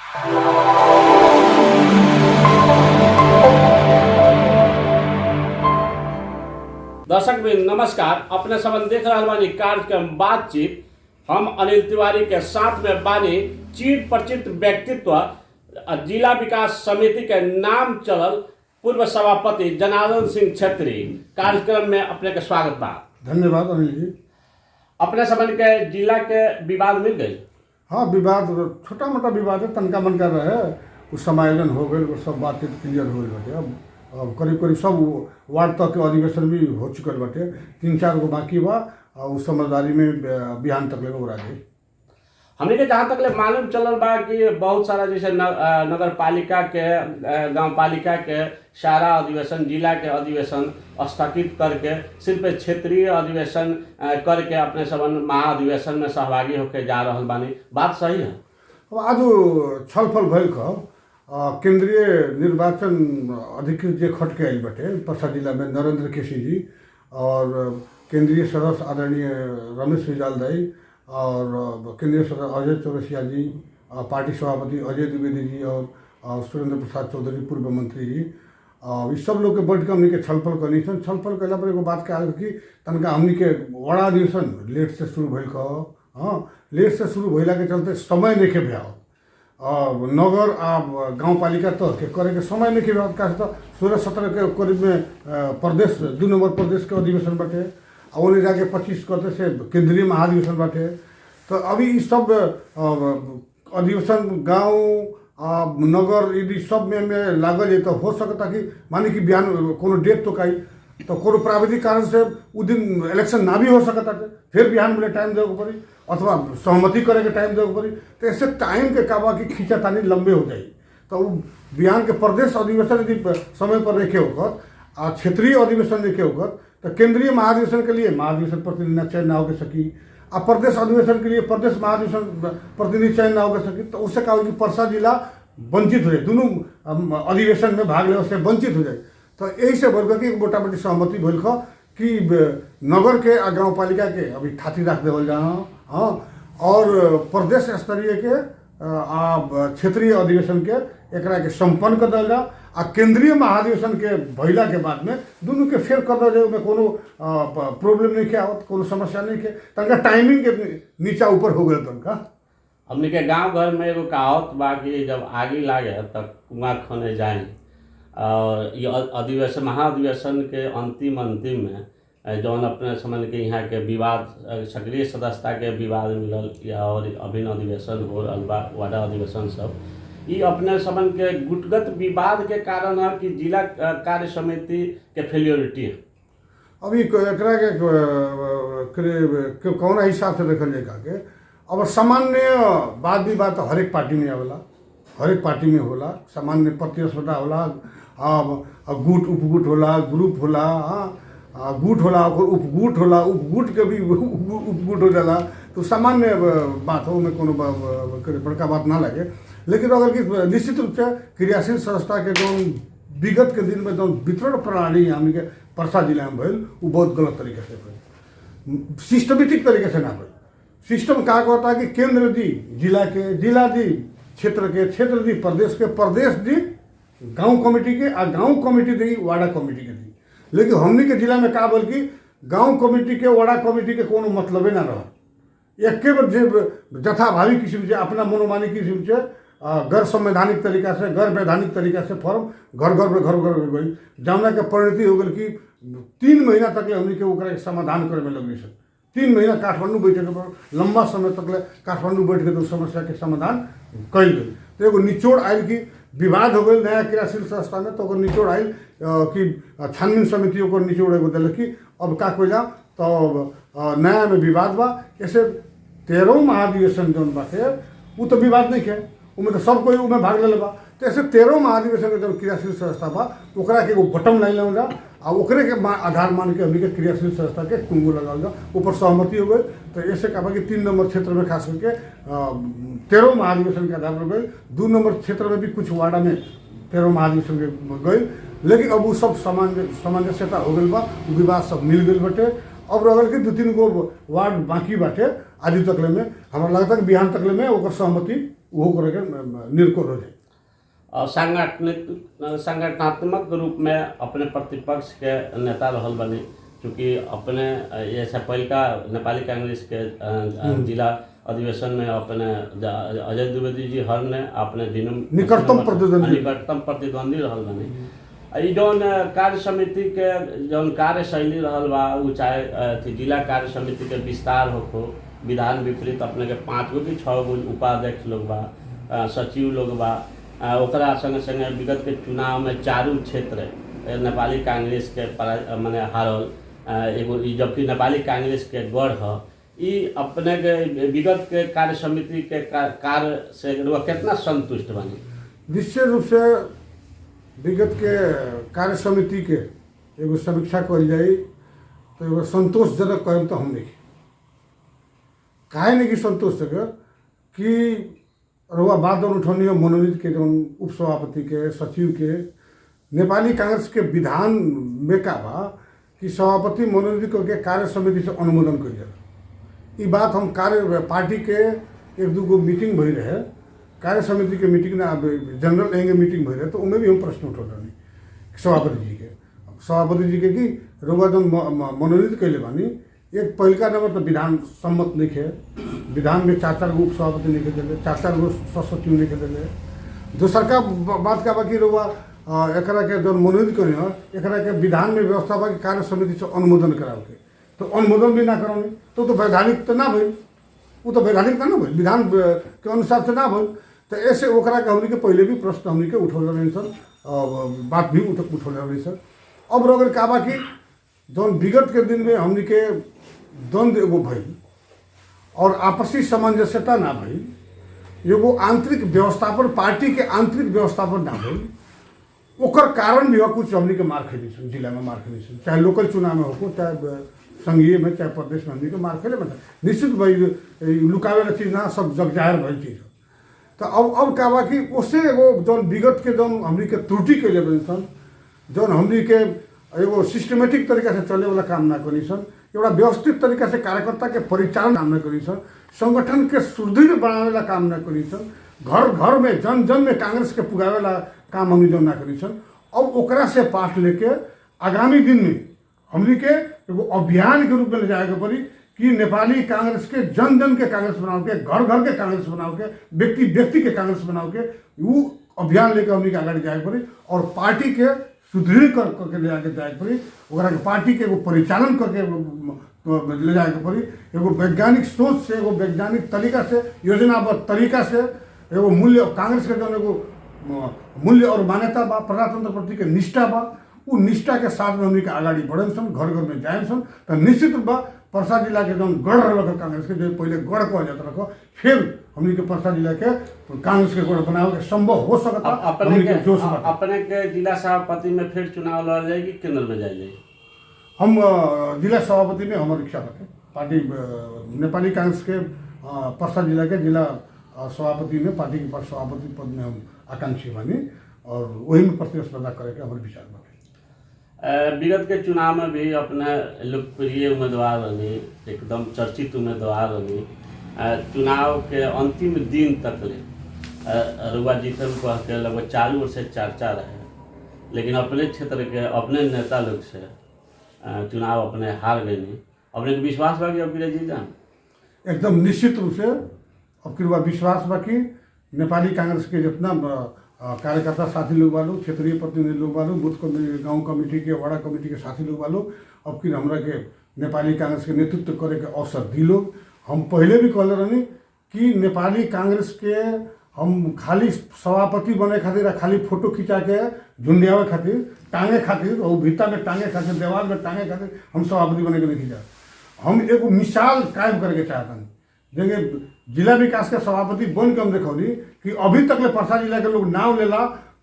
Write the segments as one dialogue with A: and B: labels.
A: दर्शक भी नमस्कार। अपने संबंध देख रहा बानी कार्यक्रम बातचीत। हम अनिल तिवारी के साथ में बानी चित परिचित व्यक्तित्व जिला विकास समिति के नाम चलल पूर्व सभापति जनार्दन सिंह छेत्री। कार्यक्रम में अपने के स्वागत बा।
B: धन्यवाद अनिल जी।
A: अपने संबंध के जिला के विवाद मिल गई।
B: हाँ, विवाद छोटा मोटा विवाद है, तनका मन कर रहे है, कुछ समायोजन हो गए, सब बातचीत क्लियर हो गई बाटे। अब करीब करीब सब वार्ड तक के अधिवेशन भी हो चुकल बाटे, 3-4 गो बाकी बा और उस समझदारी में बिहान तक ले ओरा गई।
A: हमने के जहाँ तक ले मालूम चलल बा कि बहुत सारा जैसे नगर पालिका के गांव पालिका के सारा अधिवेशन जिला के अधिवेशन स्थगित करके सिर्फ क्षेत्रीय अधिवेशन करके अपने संबंध महाधिवेशन में सहभागी होकर जा रहा बानी। बात सही है।
B: अब आज छलफल भइल केंद्रीय निर्वाचन अधिकृत जे खट के आयल बटे पर्सा जिला में नरेंद्र केसी जी और केंद्रीय सदस्य आदरणीय रमेश विजाल दाई और केंद्रीय सदस्य अजय चौरसिया जी, पार्टी सभापति अजय द्विवेदी जी और सुरेंद्र प्रसाद चौधरी पूर्व मंत्री जी, इस सब लोग के बैठ के हमनी के छलफल करनी सन। छलफल कैला पर एगो बात के आयल कि तनका हमनी के बड़ा अधिवेशन लेट से शुरू भइल लेट से शुरू भइला के चलते समय नहीं के भ्याओ नगर आ गाँव पालिका तक के करे के समय नहीं के भ्याओ। का 16-17 के करीब में प्रदेश 2 नंबर प्रदेश के अधिवेशन बाटे और उन्हें जाके 25 करते से केंद्रीय महाधिवेशन बाटे। तो अभी इस सब अधिवेशन गाँव नगर यदि सब में लागल है तो हो सकता कि मानी कि बिहान कोनो डेट तो काई तो कोनो प्राविधिक कारण से उ दिन इलेक्शन ना भी हो सकता है, फिर बिहान बोले टाइम देवे पड़ी अथवा सहमति करे के टाइम देवे पड़ी। तो ऐसे टाइम के काबा की खींचातानी लंबे हो जाए तो बिहान के प्रदेश अधिवेशन यदि समय पर नहीं होकर आ क्षेत्रीय अधिवेशन नहीं होकर तो केंद्रीय महाधिवेशन के लिए महाधिवेशन प्रतिनिधि चयन ना हो सकी आ प्रदेश अधिवेशन के लिए प्रदेश महाधिवेशन प्रतिनिधि चयन ना हो सकी। तो उससे कहा कि परसा जिला वंचित हो जाए, दोनों अधिवेशन में भाग ले से वंचित हो जाए। तो यही से बोल के मोटा मोटी सहमति भइल कि नगर के आ गाँव पालिका के अभी थाती रख देवल जा और प्रदेश स्तरीय के क्षेत्रीय अधिवेशन के एकरा के संपन्न कर दिया जा आ केंद्रीय महाधिवेशन के भइला के बाद में दोनों के फेर कर दिया जाए। उसमें कोनो प्रॉब्लम नहीं के आवत, कोनो समस्या नहीं के, तनका टाइमिंग के नीचा ऊपर हो गए तनका।
A: हमने के गांव घर में एगो कहावत बा कि जब आगी लागे तब कुआं खने जाए और ये अधिवेशन महाधिवेशन के अंतिम में जौन अपने समझ के यहाँ के विवाद सक्रिय सदस्यता के विवाद मिलल या और अभिन्न अधिवेशन हो रहा वार्ड अधिवेशन सब ये अपने समझ के गुटगत विवाद के कारण है कि जिला कार्य समिति के फेलियोरिटी है।
B: अभी एकरा के कौन हिसाब से देखल जाए के अब सामान्य बात विवाद तो हर एक पार्टी में आवेला, हर एक पार्टी में होला, सामान्य प्रतिस्पर्धा होला, गुट उपगुट होला, ग्रुप होला, गुट होला उपगुट होला, उपगुट के भी उपगुट हो जाला। तो सामान्य बात हो में कोनो बड़का बात ना लगे। लेकिन अगर कि निश्चित रूप से क्रियाशील संस्था के जो विगत के दिन में जो वितरण प्रणाली हमने के परसा जिला में भइल वो बहुत गलत तरीके से भइल, सिस्टमेटिक तरीके से ना भइल। सिस्टम का होता है कि केंद्र दी जिला के, जिला दी क्षेत्र के, क्षेत्र दी प्रदेश के, प्रदेश दी गांव कमेटी के आ गांव कमेटी दी वाड़ा कमेटी के दी। लेकिन हमने के जिला में का बोल कि गांव कमेटी के वाड़ा कमेटी के कोनो मतलबे ना रहा। एक बार जथाभावी किस्म से अपना मनोमानी किस्म से गैर संवैधानिक तरीका से गैर वैधानिक तरीका से फॉर्म घर घर में गई जमुना के परिणति हो गई कि 3 महीना तक हमने के ओकरा समाधान करे में लगी सर। 3 महीना काठमांडू बैठे के पर लंबा समय तक काठमांडू बैठ के तो समस्या के समाधान कल गई। तो एगो निचोड़ आयल कि विवाद हो गई नया क्रियाशील संस्था में, तो निचोड़ आयल कि छानबीन समिति को निचोड़ एगो दिल कि अब का कोई जा तो नया में विवाद बा। ऐसे 13 महाधिवेशन जौन बाटे वो तो विवाद नहीं है, उमें तो सब कोई उमें भाग ले बा। तो ऐसे 13 महाधिवेशन के जो क्रियाशील संस्था बा ओकरा के एगो बटम लाइन ले जा आ ओकरे के आधार मान के हमनी के क्रियाशील संस्था के कुंगो लगाल जा, ऊपर सहमति हो गई। तो ऐसे कहा कि 3 नंबर क्षेत्र में खास करके 13 महाधिवेशन के आधार पर गई, 2 नंबर क्षेत्र में भी कुछ वार्डा में 13 महाधिवेशन के गई। लेकिन अब वो सब सामंजस्यता हो गई बा, विवाद सब मिल गई बटे। अब रगल के 2-3 गो वार्ड बाकी बाटे आज तकले में हमारा लगता है कि बिहान तकले में ओकर सहमति वो करे के निर्कोल हो जाए।
A: और संगठनात्मक रूप में अपने प्रतिपक्ष के नेता रहल बनी, चूँकि अपने ये से पहिलका नेपाली कांग्रेस के जिला अधिवेशन में अपने अजय द्विवेदी जी हर ने अपने
B: निकटतम
A: प्रतिद्वंदी रहल बनी। जौन कार्य समिति के जौन कार्यशैली रहल बा, उ चाहे जिला कार्य समिति के विस्तार हो, विधान विपरीत अपने के 5 गो कि 6 गो उपाध्यक्ष लोग बा, सचिव लोग बा, ओकरा संगे संगे विगत के चुनाव में 4 क्षेत्र नेपाली कांग्रेस के माने हारल, एगो जबकि नेपाली कांग्रेस के गढ़ ह। ई अपने के विगत के कार्य समिति के कार्य से कितना संतुष्ट बनी?
B: निश्चित रूप से विगत के कार्य समिति के एगो समीक्षा कल जाए तो एगो संतोषजनक कहम तो हम नहीं। काहे नहीं कि संतोषजनक कि रुआ बात उठौनी मनोनीत के जो उपसभापति के सचिव के नेपाली कांग्रेस के विधान में का बा कि सभापति मनोनीत करके कार्य समिति से अनुमोदन कर जाला। ये बात हम कार्य पार्टी के 1-2 मीटिंग भई रहे, कार्य समिति के मीटिंग ना जनरल एंगे मीटिंग भई रहे, तो उनमें भी हम प्रश्न उठा रही सभापति जी के कि रुआ जो मनोनीत कैले बानी, एक पहिलका नंबर तो विधान सम्मत नहीं है, विधान में 4-4 गो उपसभापति नहीं दिले, 4-4 गो सचिव नहीं दिले। दूसर का बात का बाकी रुआ एकरा के जो मनोनीत करी हो, एकरा के विधान में व्यवस्था बा कि कार्य समिति से अनुमोदन कराओ के, तो अनुमोदन भी ना करानी तो वैधानिक तो ना भइल, वो तो वैधानिक ना भइल, विधान के अनुसार से ना भइल। तो ऐसे ओकरा के हमनी के पहले भी प्रश्न हमनी के उठौले रही सर, बात भी उठौले रही सर। अब अगर का बा कि जौन विगत के दिन में हमनी के द्वंद्व एगो भइल और आपसी सामंजस्यता ना भइल, एगो आंतरिक व्यवस्थापन, पार्टी के आंतरिक व्यवस्थापन ना भइल, ओकर कारण भी कुछ हमनी के मार खेली सन, जिला में मार खेली सन, चाहे लोकल चुनाव में हो, चाहे संघीय में, चाहे प्रदेश में हमनी के मार खेले में निश्चित भाई लुकावे वाला चीज ना, सब जग जाहिर भइल चीज। तो अब का बा कि उससे एगो जौन विगत के जौन हमनी के त्रुटि कैले बनी सन, जौन हमनी के एगो सिस्टमेटिक तरीका से चले वाला काम ना करी सन, एउटा व्यवस्थित तरीका से कार्यकर्ता के परिचालन काम न करी सन, संगठन के सुदृढ़ बनावे वाला काम न करी सन, घर घर में जन जन में कांग्रेस के पुगावे वाला काम हमनी जो ना करी सन। अब ओकरा से पाठ लेके आगामी दिन में हमनी के एगो अभियान के रूप में ले जाएके पड़ी कि नेपाली कांग्रेस के जन जन के कांग्रेस बनाओ के, घर घर के कांग्रेस बनाओ के, व्यक्ति व्यक्ति के कांग्रेस बनाओ के, वो अभियान लेके हमनी के आगे जाए पड़ी और पार्टी के सुदृढ़ करके ले जाके जाए पड़ी, ओकरा के पार्टी के एगो परिचालन करके ले जाके पड़ी, एगो वैज्ञानिक सोच से, एगो वैज्ञानिक तरीका से, योजनाबद्ध तरीका से, एगो मूल्य कांग्रेस के जो एगो मूल्य और मान्यता बा, प्रजातंत्र प्रति के निष्ठा बा, उ निष्ठा के साथ में हमनी के आगाड़ी बढ़न सन, घर घर में जाए सन। तो निश्चित बा पर्सा जिला के जो गढ़ रहा कांग्रेस के, जो पहले गढ़ कह जाता रखो, फिर हमनी के पर्सा जिला के कांग्रेस के गढ़ बनावे के संभव हो सकता।
A: अपने के जिला सभापति में फिर चुनाव लड़ जाएगी, केंद्र में जाएगी?
B: हम जिला सभापति में हमारी इच्छा रखे, पार्टी नेपाली कांग्रेस के पर्सा जिला के जिला सभापति में, पार्टी के सभापति पद में हम आकांक्षी बनी और वही में प्रतिस्पर्धा करे के हमारे विचार बने।
A: विगत के चुनाव में भी अपने लोकप्रिय उम्मीदवार रही, एकदम चर्चित उम्मीदवार रही, चुनाव के अंतिम दिन तक ले रुआ जीतन को के लगभग 4 वर्ष से चर्चा रहे, लेकिन अपने क्षेत्र के अपने नेता लोग से चुनाव अपने हार गए। नहीं अपने को विश्वास बा कि अब जीत जाए? एकदम
B: निश्चित रूप से अब की विश्वास बा कि नेपाली कांग्रेस के जितना कार्यकर्ता साथी लोग वालों, क्षेत्रीय प्रतिनिधि लोग वालों, बूथ कमेटी, गांव कमेटी के, वाड़ा कमेटी के साथी लोग वालों, अब कि हमरा के नेपाली कांग्रेस के नेतृत्व करे के अवसर दी लोग। हम पहले भी कहले रहनी कि नेपाली कांग्रेस के हम खाली सभापति बने खातिर, खाली फोटो खिंचा के झुंडियावे खातिर, टांगे खातिर और भीता में टांगे खातिर, देवाल में टांगे खातिर हम सभापति बने के नहीं खिंचा। हम एगो मिसाल कायम करके चाहता देंगे, जिला विकास के सभापति बन के हम देखौली कि अभी तक ले पर्सा जिला के लोग नाम लेला,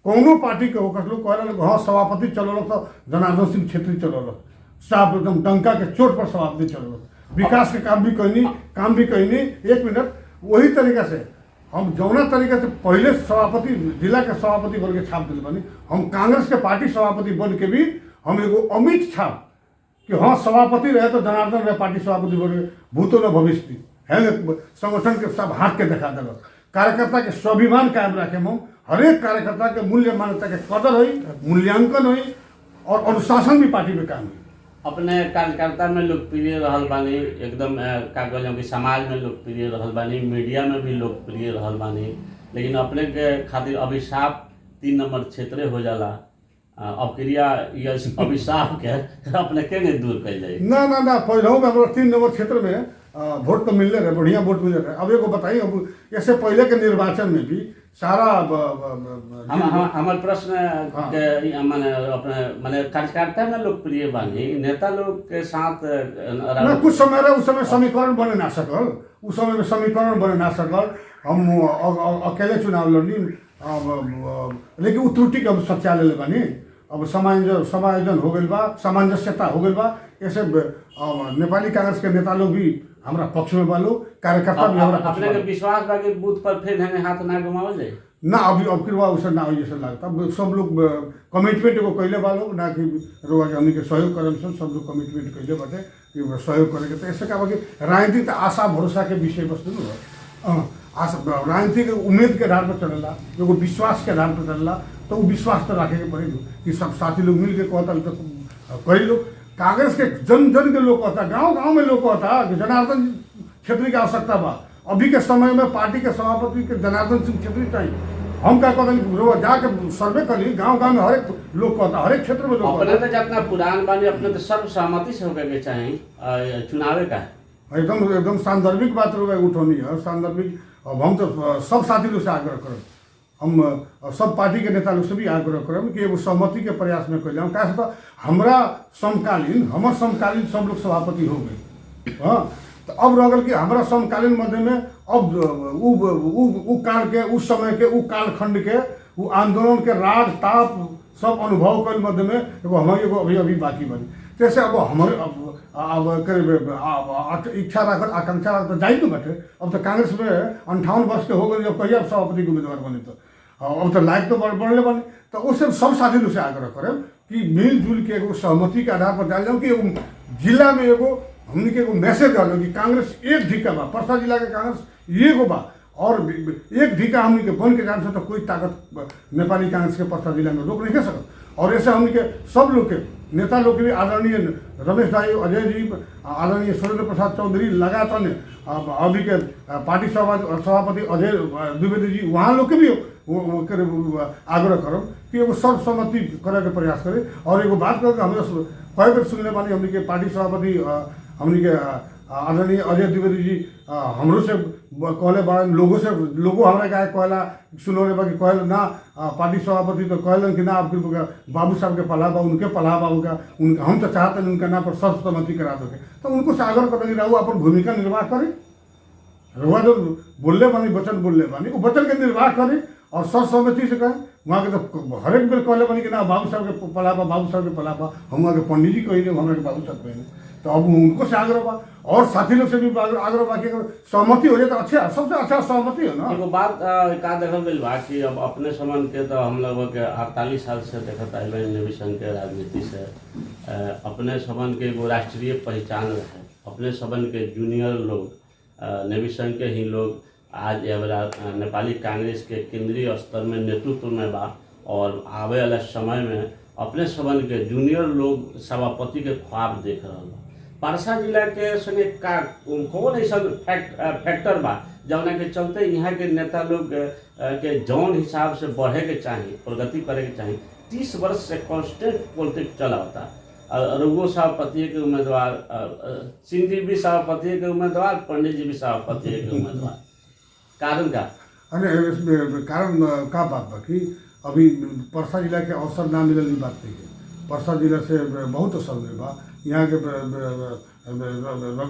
B: कौनो पार्टी के होकर लोग कहला हाँ सभापति चलो तो जनार्दन सिंह छेत्री चलो, साहब एकदम डंका के चोट पर सभापति चलो, विकास के काम भी कहनी। 1 मिनट, वही तरीका से हम जौना तरीका से पहले सभापति, जिला के सभापति बन के छाप दिल बनी, हम कांग्रेस के पार्टी सभापति बन के भी हम एगो अमिट छाप कि हाँ सभापति रहे तो जनार्दन रहे पार्टी सभापति बन के, भूतो न भविष्य है, संगठन के सब हाथ के देखा दिल। कार्यकर्ता के स्वाभिमान कायम रखे हम हरेक कार्यकर्ता के मूल्य मान्यता के कदर हुई, मूल्यांकन हुई और अनुशासन भी पार्टी में काम हुई।
A: अपने कार्यकर्ता में लोकप्रिय रहल बानी, एकदम का कहल कि समाज में लोकप्रिय रहल बानी, मीडिया में भी लोकप्रिय रहल बानी, लेकिन अपने के खातिर अभिशाप 3 नंबर क्षेत्र हो जाला। अब क्रिया ये अभिशाप के अपने के नहीं दूर कल जाए?
B: ना पहले में हमारा 3 नंबर क्षेत्र में वोट तो मिलने रहे, बढ़िया वोट मिले रहे। अब एगो बताइए, अब इससे पहले के निर्वाचन में भी सारा
A: हमारे प्रश्न के माने अपने माने कार्यकर्ता में लोकप्रिय बानी, नेता लोग के साथ
B: ना कुछ समय रहे, उस समय समीकरण बने ना सकल, उस समय में समीकरण बने ना सकल। हम अकेले चुनाव लड़नी, लेकिन उ त्रुटि के हम सच्चा ले बानी। अब समायोजन हो गई बा, सामंजस्यता हो गई बा। ऐसे नेपाली कांग्रेस के नेता लोग भी हमारा पक्ष में बालो, कार्यकर्ता भी हमारा
A: अपने के विश्वास बा कि बूथ पर फिर हमें हाथ ना घुमावल जाए
B: ना। अभी अब किरवा उसे ना हो जैसे लगता। सब लोग कमिटमेंट को कैले बालो ना कि रोगा के हमनी के सहयोग करम सन, सब लोग कमिटमेंट कैले बाटे कि सहयोग करेंगे। तो ऐसे का कि राजनीति तो आशा भरोसा के विषय वस्तु न हो। आशा राजनीति के उम्मीद के आधार पर चलेला, एगो विश्वास के आधार पर चलेला। तो वो विश्वास तो रखे के पड़ेगा कि सब साथी लोग मिल के कहता तो कई लोग कांग्रेस के जन के लोग कहता, गांव में लोग कहता कि जनार्दन छेत्री की आवश्यकता बा। अभी के समय में पार्टी के सभापति के जनार्दन सिंह छेत्री चाहिए। हम क्या कहते जाके सर्वे करी, गांव में हरेक लोग कहता, हरेक क्षेत्र में लोग
A: अपने तो जितना पुरान बानी, अपने तो सर्वसहमति से होकर के चाहिए चुनावे का
B: एकदम सांदर्भिक बात उठौनी है, सांदर्भिक। अब हम तो सब साथी लोग से आग्रह करें, हम सब पार्टी के नेता लोग से भी आग्रह करें कि एगो सहमति के प्रयास में कैल। क्या तो हमारा समकालीन सब लोग सभापति हो गए। हाँ, तो अब रह गल कि हमारा समकालीन मध्य में अब उ काल के, उस समय के, उ कालखंड के, वो आंदोलन के राज ताप सब अनुभव कर मध्य में एगो हमारी एगो अभी बाकी बनी। जैसे अब हमारे अब इच्छा रखत, आकांक्षा रखत तो जाई तो बैठे। अब तो कांग्रेस में 58 वर्ष के हो गए, जब कहिए अब सभापति के उम्मीदवार बने तो अब तो लायक तो बढ़ले बने। तो उससे सब साथी लोग से आग्रह करें कि मिलजुल के एगो सहमति के आधार पर डाल जाऊँ कि एगो जिला में एगो हमने के एगो मैसेज डालो कि कांग्रेस एक ढिका बा, परसा जिला के कांग्रेस एगो बा और एक ढिका हमने के बन के जान से तो कोई ताकत नेपाली कांग्रेस के परसा जिला में रोक नहीं कर सकता। और ऐसे हमने के सब लोग के नेता लोग के भी आदरणीय रमेश भाई, अजय जी, आदरणीय सुरेंद्र प्रसाद चौधरी लगातार ने अभी के पार्टी सभापति अजय द्विवेदी जी, वहाँ लोग के भी आग्रह करो कि एगो सर्वसम्मति करे के प्रयास करे। और एगो बात कर हमें कई बार सुनने वाली हमने के पार्टी सभापति हमने के आदरणीय अजय द्विवेदी जी हमरों से कहले बारे लोगों हमारे का कहला सुनोने बाकी कहल ना पार्टी सभापति तो कहलन कि ना आपके बाबू साहब के पला बा, उनके पला बा उनका हम तो चाहते हैं उनका ना पर सर्वसम्मति करा दोगे। तो उनको से आग्रह करेंगे रहू अपन भूमिका निर्वाह करें। रहुआ जो बोलले बानी, वचन बोलले बानी, वो वचन के निर्वाह करें और सर्वसम्मति से कहें। वहाँ के तो हरेक बेर कहले बानी कि ना बाबू साहब के पला बा, बाबू साहब के पला बा, हम वहाँ के पंडित जी कही हमारे के बाबू साहब कहें। तो अब उनको से आग्रह बा और साथी लोग से भी आग्रह बा कि सहमति हो जाए तो अच्छा, सबसे अच्छा सहमति है ना।
A: एगो बात का देखल गई बा कि अब अपने समन के तो हम लोग के 48 साल से देखत आइल बानी नेविसन के राजनीति से। अपने समन के एगो राष्ट्रीय पहचान रहे, अपने समन के जूनियर लोग नेविसन के ही लोग आज नेपाली कांग्रेस के केंद्रीय स्तर में नेतृत्व में बा। और आवे वाला समय में अपने समन के जूनियर लोग सभापति के ख्वाब देख रहा बा। परसा जिला के संगे का कौन ऐसा फैक्टर बा जौना के चलते यहाँ के नेता लोग के जौन हिसाब से बढ़े के चाहिए, प्रगति करे के चाहिए, 30 वर्ष से कांस्टेंट पॉलिटिक्स चला होता। रघुओ सभापति के उम्मीदवार, सिंह जी भी सभापति के उम्मीदवार, पंडित जी भी सभापति के उम्मीदवार। कारण का?
B: अरे कारण का बात बा कि अभी परसा जिला के अवसर ना मिलने की बात नहीं है। परसा जिला से बहुत अवसर मिले बा। यहाँ के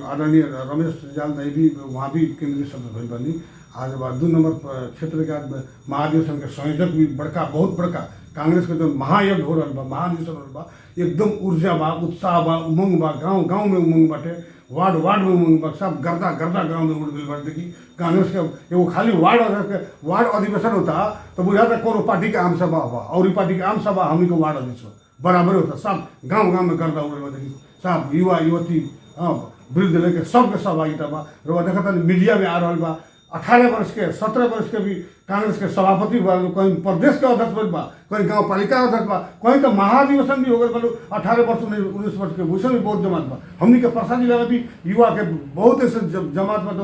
B: आदरणीय रमेश जाल नहीं भी वहाँ भी केंद्रीय सदस्य भइल बनी। आज बाद 2 नंबर क्षेत्र के महाधिवेशन के संयोजक भी बड़का, बहुत बड़का कांग्रेस के जो महायज्ञ हो रहा बा, महाधिवेशन हो रहा बा, एकदम ऊर्जा बा, उत्साह बा, उमंग बा, गाँव में उमंग बाटे, वार्ड में उमंग बा, सब गर्दा गाँव में उड़ गई बाटे। देखी कांग्रेस के एगो खाली वार्ड अधिवेशन होता तो बुझाता कोनो पार्टी के आम सभा हुआ और पार्टी के आम सभा हमनी को वार्ड अधिवेशन बराबर होता। सब गाँव में गर्दा उड़े देखी सब युवा युवती वृद्ध लेके सबके सहभागिता बा। रोवा देखा मीडिया में आ रहा बा। 18 वर्ष के 17 वर्ष के भी कांग्रेस के सभापति बा लोग, कहीं प्रदेश के अध्यक्ष बा, कहीं गाँव पालिका अध्यक्ष बा, कहीं तो महाधिवेशन भी हो गए बोलो 18 वर्ष 19 वर्ष के वैसे भी बहुत जमात बा। हमनी के परसा जिला में भी युवा के बहुत ऐसे जमात बा तो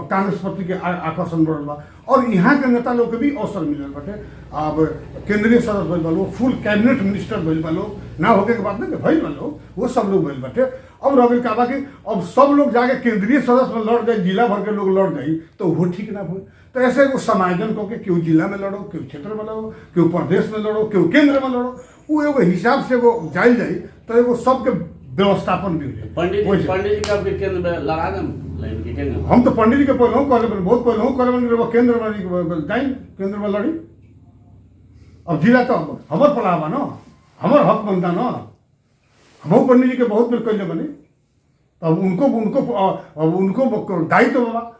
B: कांग्रेस प्रति के आकर्षण बढ़ल बा और यहाँ के नेता लोग के भी अवसर मिलल बाटे। अब केंद्रीय सदस्य भइल बा लोग, फुल कैबिनेट मिनिस्टर भइल बा लोग, ना होके के बात नहीं भइल बा लोग, वो सब लोग भइल बाटे। अब रविल का कि अब सब लोग जाके केंद्रीय सदस्य में लड़ गए, जिला भर के लोग लड़ गई तो वो ठीक ना हो। तो ऐसे वो समायोजन करके क्यों जिला में लड़ो, क्यों क्षेत्र में लड़ो, क्यों प्रदेश में लड़ो, क्यों केंद्र में लड़ो, वो एगो हिसाब से वो जाइल जाई तो एगो सबके व्यवस्थापन भी हो।
A: पंडित जी कब केंद्र में लगा दें?
B: हम तो पंडित जी के पहले कहले, बहुत पहले कहले केंद्र में जाई, केंद्र में लड़ी। अब जिला तो हमर पलावा न, हमर हक बनता न, हम पंडित जी के बहुत बेर कैले बनी। तब उनको दायित्व बा,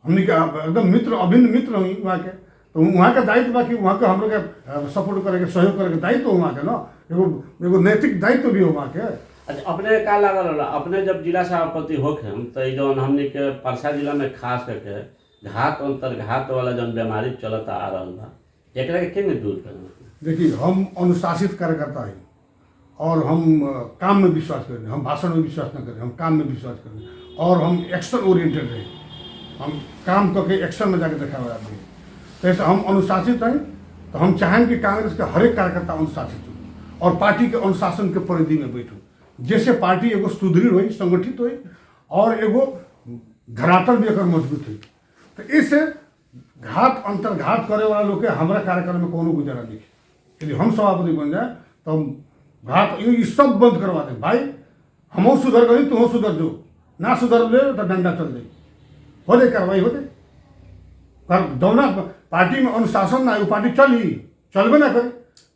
B: हमने के एकदम मित्र अभिन्न मित्र हुई वहाँ के, तो वहाँ का दायित्व बा कि वहाँ के हम लोग के सपोर्ट करे के सहयोग करे के दायित्व वहाँ के न, एगो नैतिक दायित्व भी हो वहाँ के।
A: अच्छा, अपने का लागल होला अपने जब जिला सभापति होके हम तो जौन हमने के परसा जिला में खास करके घात अंतर्घात वाला जौन बीमारी चलता आ रहा बा, एकरा के केंगे दूर करें?
B: देखिए, हम अनुशासित कार्यकर्ता है और हम काम में विश्वास करें, हम भाषण में विश्वास न करें, हम काम में विश्वास करें और हम एक्शन ओरिएंटेड रहे, हम काम करके एक्शन में जाके देखा हुआ आदमी। तो ऐसे हम अनुशासित हैं, तो हम चाहें कि कांग्रेस के हर एक कार्यकर्ता अनुशासित हो और पार्टी के अनुशासन के परिधि में बैठो, जैसे पार्टी एगो सुदृढ़ हुई, संगठित हुई और एगो धरातल भी एकर मजबूत हुई। तो इससे घात अंतर्घात करे वाला लोग के हमारा कार्यक्रम में कोनो गुजारा नहीं। यदि हम सभापति बन जाए तो हम घात ये सब बंद करवा दें। भाई हम सुधर गई, तुम सुधर जो, ना सुधर ले तो डंडा चल जाए, हो दे कार्रवाई हो दे। दौना पार्टी में अनुशासन ना, पार्टी चलबे ना करे,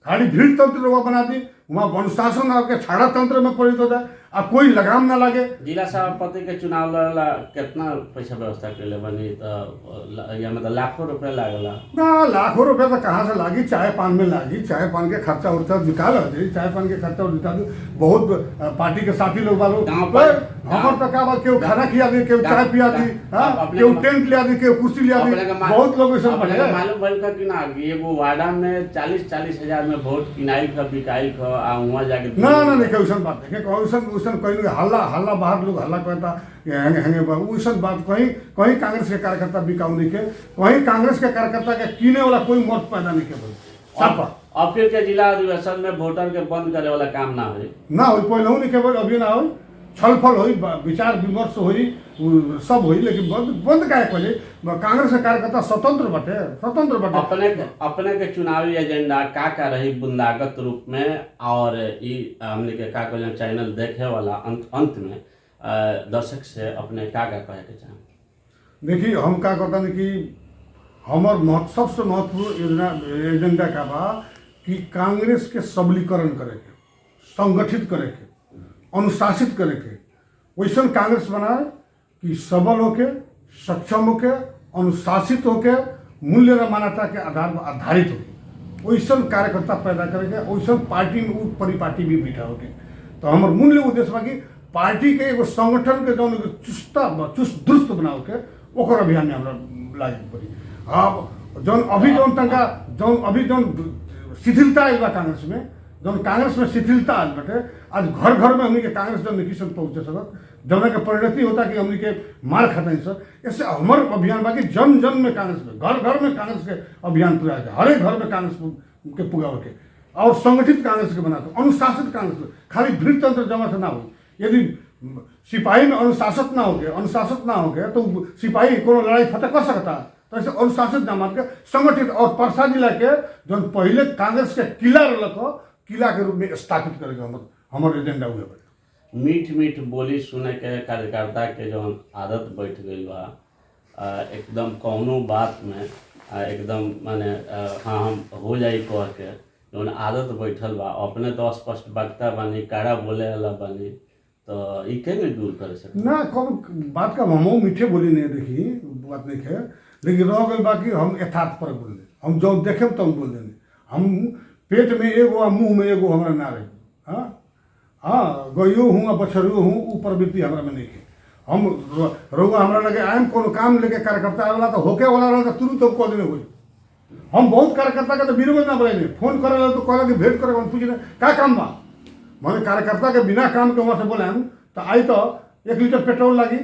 B: खाली भीड़ तंत्र लोग बना दी, वहाँ अनुशासन आके छाड़ा तंत्र में परिणत हो जाए, अब कोई लगाम ना लगे।
A: जिला सभापति के चुनाव लड़ला कितना पैसा व्यवस्था कैले बनी? तो या मतलब लाखों रुपया लागला
B: ना, लाखों रुपया तो कहाँ से लागी, चाय पान में लागी, चाय पान के खर्चा उर्चा जुटा लो, चाय पान के खर्चा जुटा दो। बहुत पार्टी के साथी लोग वालों हमारे तक का केहू खाना खिला दी, केहू चाय पिया दी, केहू टेंट लिया दी, केहू कुर्सी लिया दी, बहुत लोग ऐसा
A: मालूम भइल का कि ना एगो वार्डा में 40-40 हजार में वोट किनाई ख बिकाई ख आ वहाँ जाके
B: ना नहीं कैसन बात है, कैसन कहीं हल्ला बाहर लोग हल्ला कहता हैंगे वैसन बात कहीं कांग्रेस के कार्यकर्ता बिकाऊ नहीं के, कहीं कांग्रेस के कार्यकर्ता के कीने वाला कोई मत पैदा नहीं के।
A: अब फिर के जिला अधिवेशन में वोटर के बंद करे वाला काम ना हो,
B: पहले नहीं केवल अभी ना हो, छलफल हुई, विचार विमर्श हुई, सब हुई, लेकिन बंद काहे पहले कांग्रेस के कार्यकर्ता स्वतंत्र बटे।
A: अपने के चुनावी एजेंडा का रही बुंदागत रूप में, और हमने के का कहल चैनल देखे वाला अंत में दर्शक से अपने का कहे के चाहें?
B: देखिए, हम का कहता नहीं कि हमार सबसे महत्वपूर्ण एजेंडा का बा कि कांग्रेस के सबलीकरण करे के, संगठित करे के, अनुशासित करे के, वैसन कांग्रेस बनाए कि सबल होके, सक्षम होके, अनुशासित होके, मूल्य और मान्यता के आधार पर आधारित होके वैसन कार्यकर्ता पैदा करेंगे, वैसन पार्टी में वो परिपाटी भी बैठा होके। तो हमार मूल्य उद्देश्य बा कि पार्टी के एगो संगठन के जौन चुस्त दुरुस्त बनाओ के ओकर अभियान में हमरा लागे पड़ी। अब जौन अभी शिथिलता आयल बा कांग्रेस में, जौन कांग्रेस में शिथिलता आयल बाटे, आज घर घर में हमनी के कांग्रेस जौन निकिसन पहुँचे सकत, जौन के परिणति होता कि हमनी के मार खाता सर। ऐसे हमार अभियान बा कि जन जन में कांग्रेस में, घर घर में कांग्रेस के अभियान पूरा है, हर एक घर में कांग्रेस के पुगाव के और संगठित कांग्रेस के बना दो, अनुशासित कांग्रेस, खाली भीड़ तंत्र जमा से ना हो। यदि सिपाही में अनुशासित ना हो गए तो सिपाही को लड़ाई फतह कर सकता। तो ऐसे अनुशासित जमा के संगठित और परसा जिला के जो पहले कांग्रेस के किला रख किला के रूप में स्थापित करेगा हमारे एजेंडा हुए।
A: मीठ बोली सुने के कार्यकर्ता के जो आदत बैठ गई बा, एकदम कौनो बात में एकदम माने हाँ हम हो जाई कह के जो आदत बैठल बा, अपने तो स्पष्ट वक्ता बानी, काड़ा बोले वाला बानी, तो ये कैसे दूर कर सकते
B: ना? कौन बात का हम मीठे बोली नहीं, देखी बात नहीं है, लेकिन रह गई बाकी हम यथार्थ पर बोल दे, हम जो देखे तो हम बोल देंगे। हम पेट में एगो मुंह में एगो हमारा ना रहे, हाँ गयो हूँ बछरुओ हूँ, वो प्रवृत्ति हमारा में नहीं है। हम रोगा हमरा लगे आयम कोनो काम लेके कार्यकर्ता वाला तो होके वाला रहा तो तुरंत हम कह देने हुई। हम बहुत कार्यकर्ता का तो विरोध ना बोले फोन करे तो कहला कि भेंट करे हम पूछे का काम बा मैंने कार्यकर्ता के बिना काम के वहाँ से बोले हम तो आई तो 1 लीटर पेट्रोल लगी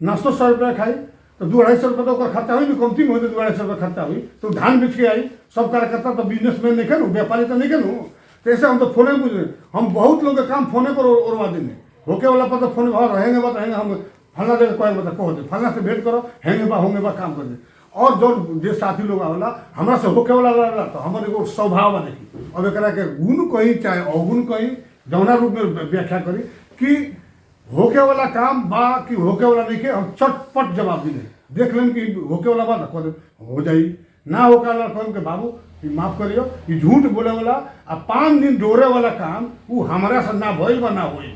B: नाश्तो 100 रुपया खाई तो 2-250 रुपये तो ओकर खर्चा हुई भी कमती में होते 2-250 रुपये खर्चा हुई तो धान बेच के आई। सब कार्यकर्ता तो बिजनेसमैन नहीं करूँ व्यापारी तो नहीं करूँ तो ऐसे हम तो फोने पूछ रहे हम बहुत लोग का काम फोने पर उड़वा देंगे होके वाला पर तो फोन रहेंगे बात रहेंगे हम फलना जगह कह बता कह दे फलना से भेंट करो हैंगे बा होंगे बा काम कर दे। और जो साथी लोग आवेला हमरा से होके वाला रहला तो हमारे एगो स्वभाव बा देखी अब एकरा के गुण कही चाहे अवगुण कही जौना रूप में व्याख्या करी कि होके वाला काम बा कि होके वाला नहीं के हम चटपट जवाब दिले देख लें कि होके वाला बात कह हो जाई ना होके वाला कह के बाबू ये माफ करियो ये झूठ बोले वाला आ 5 दिन डोरे वाला काम वो हमारा से ना भइल बा ना होई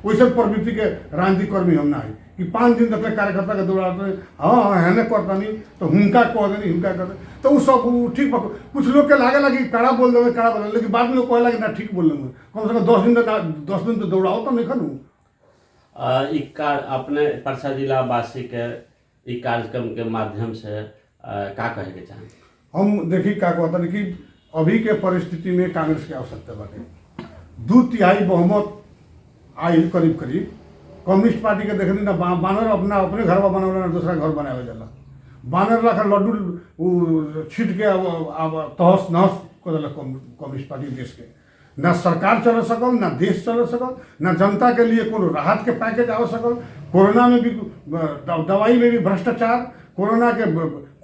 B: वैसे प्रवृत्ति के राजनीतिक कर्मी हम ना है कि 5 दिन तक कार्यकर्ता के दौड़ाते हाँ हैने करता नहीं तो हुनका कह देनी हुनका कर दे तो वो सब ठीक बा कुछ लोग के लागे लगी कड़ा बोल देवे कड़ा बोल लेकिन बाद में कहला कि ना ठीक बोल लेंगे कम से कम 10 दिन तो दौड़ाओ तो नहीं खनू।
A: अपने परसा जिला वासी के ई कार्यक्रम के माध्यम से का कहे के चाहें
B: हम देखी का कहता कि अभी के परिस्थिति में कांग्रेस की आवश्यकता बाटे 2/3 बहुमत आई करीब करीब कम्युनिस्ट पार्टी के देखनी ना बानर अपने घर में बनावे ना दूसरा घर बनावे जाला बानर लाखा लड्डू छीट के अब तहस नहस कर दिलक कम्युनिस्ट पार्टी देश के ना सरकार चल सकल ना देश चल सकल ना जनता के लिए कोनो राहत के पैकेज आ सकल। कोरोना में भी दवाई में भी भ्रष्टाचार कोरोना के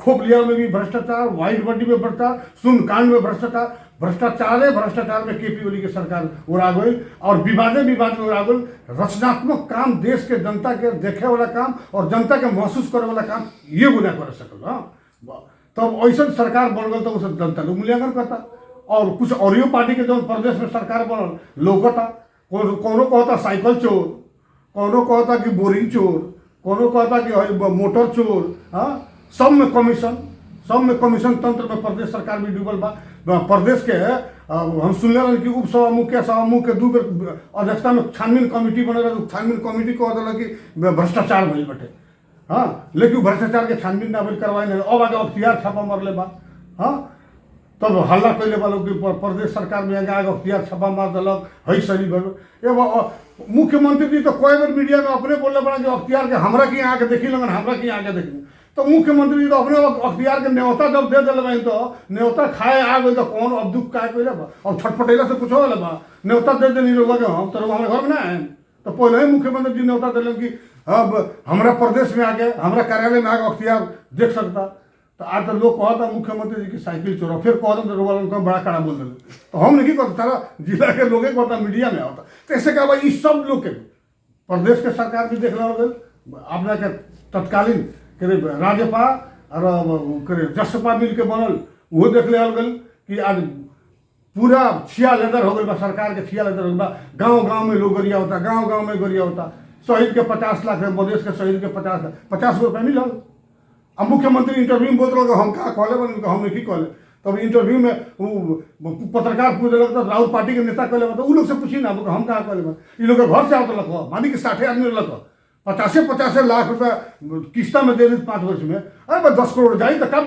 B: खोप लिया में भी भ्रष्टाचार वाइट बॉडी में भ्रष्टाचार सुनकांड में भ्रष्टाचार में केपी ओली की सरकार उड़ा गई और विवाद में उड़ा गई। रचनात्मक काम देश के जनता के देखे वाला काम और जनता के महसूस करे वाला काम ये गुना कर सकल। हाँ तब ऐसा सरकार बन गई तो उसे जनता लोग मूल्यांकन करता और कुछ और पार्टी के जो प्रदेश में सरकार बनल लोकता कोनो कहता साइकिल चोर कोनो कहता कि बोरिंग चोर कोनो कहता कि मोटर चोर। हाँ सब में कमीशन तंत्र में प्रदेश सरकार भी डूबल बा। प्रदेश के हम सुनले रहे कि उप सभामुख के सभामुख के 2 बेर अध्यक्षता में छानबीन कमेटी बने रहे छानबीन कमेटी कह दिल कि भ्रष्टाचार भइल बटे। हाँ लेकिन भ्रष्टाचार के छानबीन ना भइल करवाए नहीं अब आगे अख्तियार छापा मरले बा। हाँ तब हल्ला कैले बा लोग प्रदेश सरकार में आगे अख्तियार छापा मार दिलक है सही एवं मुख्यमंत्री जी तो कोई बार मीडिया में अपने बोलने पड़ा कि अख्तियार के हमरा की आके देखी लगन हमरा की आके देखी तो मुख्यमंत्री जी तो अपने अख्तियार के न्योता जब दे दिल तो न्योता खाए आ गई तो कौन अब दुख का कैले बा अब छटपटेला से कुछ हो बा न्योता दे देनी लोग हम तो हमारे घर में ना आए तो पहले ही मुख्यमंत्री जी न्योता दिले कि अब हमारा प्रदेश में आके हमारा कार्यालय में आके अख्तियार देख सकता तो आज तो लोग कहता मुख्यमंत्री जी की साइकिल चोरा फिर कहते तो रोगा बड़ा कड़ा बोल दिले तो हम नहीं करते सारा जिला के लोग कहता मीडिया में आता तो ऐसे क्या भाई इस सब लोग के प्रदेश के सरकार भी देख रहा अपना के तत्कालीन राज्यपाल और जसपा मिल के बनल वो देख ले गल कि आज पूरा छिया लेदर हो गई सरकार के छिया लेदर हो गई गाँव में लोग गरिया होता गाँव में गरिया होता शहीद के 50 लाख मधेश के शहीद के 50 रुपये मिलल। अब मुख्यमंत्री इंटरव्यू में बोल रहे हम कहा कहले बन हम नहीं कहले तब इंटरव्यू में पत्रकार पूछ दिलक तो राहुल पार्टी के नेता कहले तो उ लोग से पूछी ना हम कहा कहले इन लोग घर से आवत मानी कि 60 आदमी लग 50 लाख रुपया किस्ता में दे दी 5 वर्ष में अरे बस 10 करोड़ जाई तो का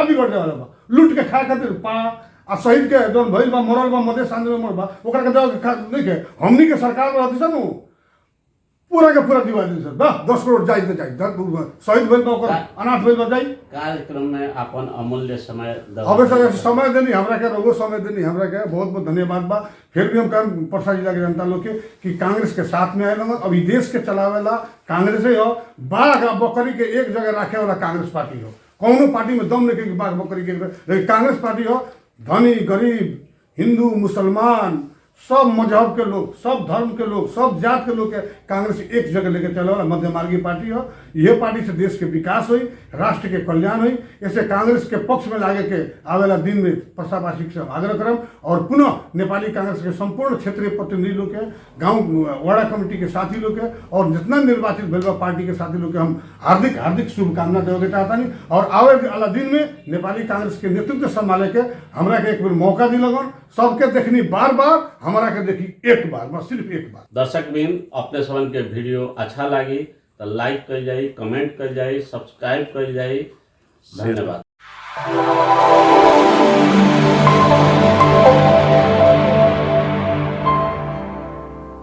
B: बिगड़ जाए वाला बा लूट के खाए खातिर आ शहीद के जो भइल बा मरल बा मधेश आंदोलन मरल बा ओकरा के नहीं के हमनी के सरकार में रहती सन पूरा के पूरा दिवा दी सर 10 करोड़ जाई तो जाई शहीद भइल बा अनाथ भइल बा जाई
A: कार्यक्रम में अपन अमूल्य समय
B: अवश्य समय देनी हमरा के रोगो समय देनी हमरा के बहुत बहुत धन्यवाद बा। फिर भी हम कहम परसा जिला के जनता लोग के कि कांग्रेस के साथ में आए लोग अभी देश के चलावेला कांग्रेस ही हो बाघ बकरी के एक जगह रखे वाला कांग्रेस पार्टी हो कौनो पार्टी में दम नहीं कि बाघ बकरी के लेकिन कांग्रेस पार्टी हो धनी गरीब हिंदू मुसलमान सब मजहब के लोग सब धर्म के लोग सब जात के लोग के कांग्रेस एक जगह लेके चले वाला मध्यमार्गी पार्टी हो। यह पार्टी से देश के विकास हुई राष्ट्र के कल्याण हुई ऐसे कांग्रेस के पक्ष में लागे के आवेला दिन में प्रसावासी से आग्रह करम और पुनः नेपाली कांग्रेस के संपूर्ण क्षेत्रीय प्रतिनिधि लोग के गाँव वाड़ा कमेटी के साथी लोग के और जितना निर्वाचित भेलवा पार्टी के साथी लोग के हम हार्दिक शुभकामना देवे चाहता नहीं और आवे वाला दिन में नेपाली कांग्रेस के नेतृत्व संभाले के हमरा के एक बार मौका दिलगन सबके देखनी बार हमारा के देखी एक बार बस सिर्फ एक बार।
A: दर्शक बिन अपने समन के वीडियो अच्छा लगी तो लाइक कर जाई, कमेंट कर जाई, सब्सक्राइब कर जाई। धन्यवाद।